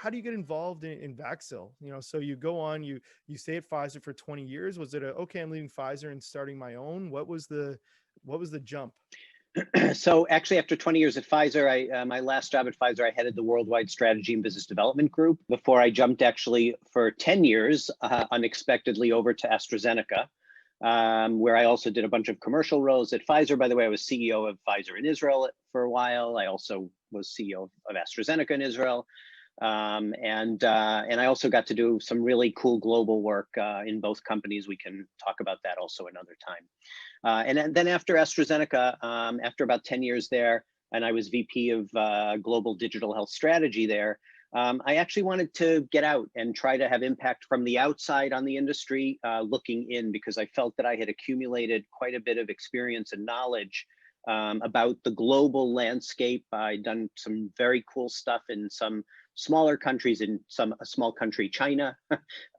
how do you get involved in Vaxil? So you go on, you stay at Pfizer for 20 years. Was it okay, I'm leaving Pfizer and starting my own? What was the jump? So actually, after 20 years at Pfizer, my last job at Pfizer, I headed the worldwide strategy and business development group before I jumped actually for 10 years, unexpectedly over to AstraZeneca, where I also did a bunch of commercial roles at Pfizer. By the way, I was CEO of Pfizer in Israel for a while. I also was CEO of AstraZeneca in Israel. And I also got to do some really cool global work in both companies. We can talk about that also another time. And then after AstraZeneca, after about 10 years there, and I was VP of Global Digital Health Strategy there, I actually wanted to get out and try to have impact from the outside on the industry, looking in, because I felt that I had accumulated quite a bit of experience and knowledge about the global landscape. I'd done some very cool stuff in some smaller countries, in a small country, China,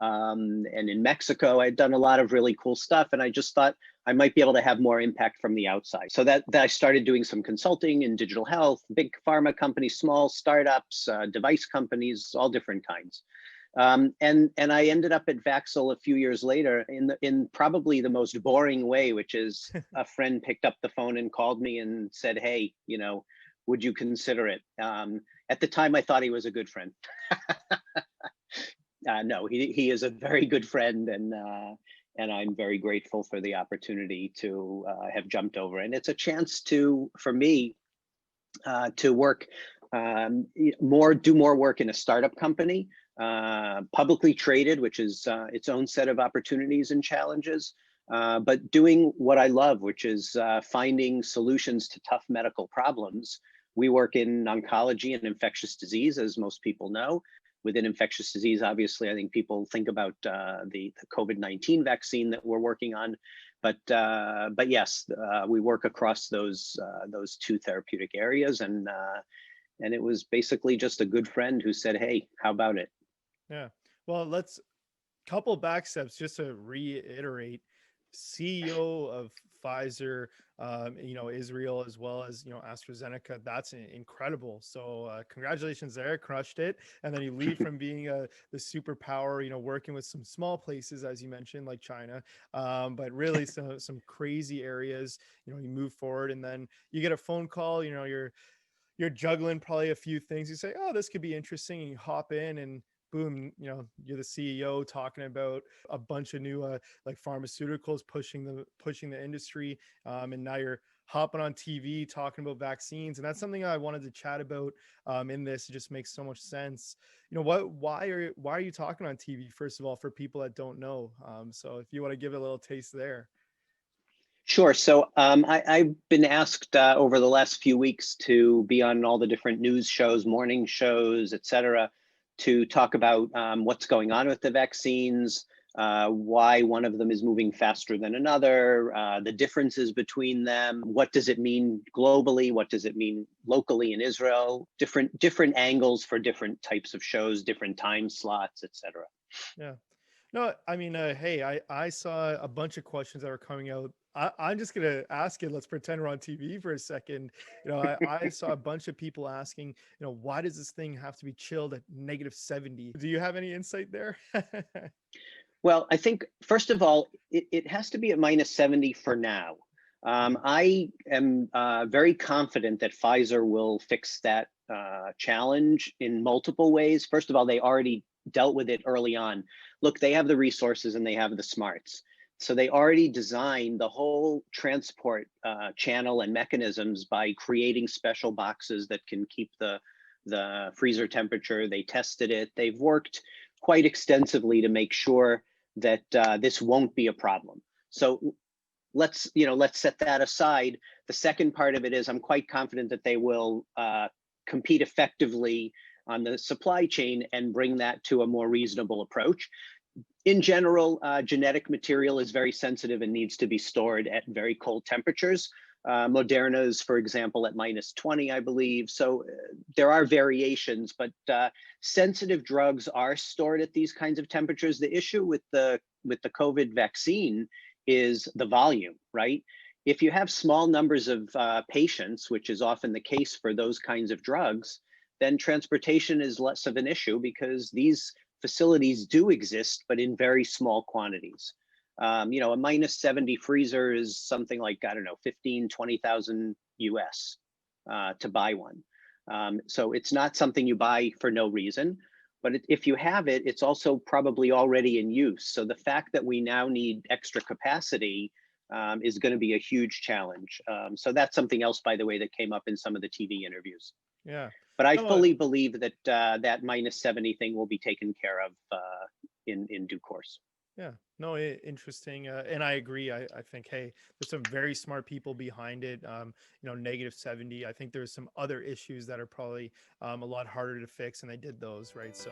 and in Mexico. I'd done a lot of really cool stuff, and I just thought I might be able to have more impact from the outside. So that I started doing some consulting in digital health, big pharma companies, small startups, device companies, all different kinds. And I ended up at Vaxil a few years later in probably the most boring way, which is a friend picked up the phone and called me and said, "Hey, would you consider it?" At the time, I thought he was a good friend. No, he is a very good friend, and I'm very grateful for the opportunity to have jumped over. And it's a chance for me to work do more work in a startup company, publicly traded, which is its own set of opportunities and challenges, but doing what I love, which is finding solutions to tough medical problems. We work in oncology and infectious disease, as most people know. Within infectious disease, obviously, I think people think about the COVID-19 vaccine that we're working on, but yes, we work across those two therapeutic areas, and it was basically just a good friend who said, "Hey, how about it?" Yeah. Well, let's couple back steps just to reiterate. CEO of Pfizer, Israel, as well as, AstraZeneca. That's incredible. So congratulations there, crushed it. And then you leave from being the superpower, working with some small places, as you mentioned, like China, but really some crazy areas. You move forward, and then you get a phone call. You're juggling probably a few things. You say, "Oh, this could be interesting," and you hop in, and boom, you're the CEO talking about a bunch of new like pharmaceuticals pushing the industry, and now you're hopping on TV talking about vaccines, and that's something I wanted to chat about in this. It just makes so much sense. Why are you talking on TV, first of all, for people that don't know? So if you want to give it a little taste there. Sure. So I've been asked over the last few weeks to be on all the different news shows, morning shows, et cetera, to talk about what's going on with the vaccines, why one of them is moving faster than another, the differences between them, what does it mean globally, what does it mean locally in Israel, different angles for different types of shows, different time slots, et cetera. Yeah. No, I mean, hey, I saw a bunch of questions that were coming out. I'm just going to ask it. Let's pretend we're on TV for a second. I saw a bunch of people asking, why does this thing have to be chilled at -70? Do you have any insight there? Well, I think, first of all, it has to be at -70 for now. I am very confident that Pfizer will fix that challenge in multiple ways. First of all, they already dealt with it early on. Look, they have the resources and they have the smarts. So they already designed the whole transport channel and mechanisms by creating special boxes that can keep the freezer temperature. They tested it. They've worked quite extensively to make sure that this won't be a problem. So let's set that aside. The second part of it is I'm quite confident that they will compete effectively on the supply chain and bring that to a more reasonable approach. In general, genetic material is very sensitive and needs to be stored at very cold temperatures. Moderna's, for example, at -20, I believe. So there are variations, but sensitive drugs are stored at these kinds of temperatures. The issue with the COVID vaccine is the volume, right? If you have small numbers of patients, which is often the case for those kinds of drugs, then transportation is less of an issue because these facilities do exist, but in very small quantities. A -70 freezer is something like, I don't know, 15, 20,000 US to buy one. So it's not something you buy for no reason, but if you have it, it's also probably already in use. So the fact that we now need extra capacity is going to be a huge challenge. So that's something else, by the way, that came up in some of the TV interviews. Yeah. But I No, fully believe that that -70 thing will be taken care of in due course. yeah, no, interesting. And I agree. I think, hey, there's some very smart people behind it. -70. I think there's some other issues that are probably a lot harder to fix, and they did those, right? So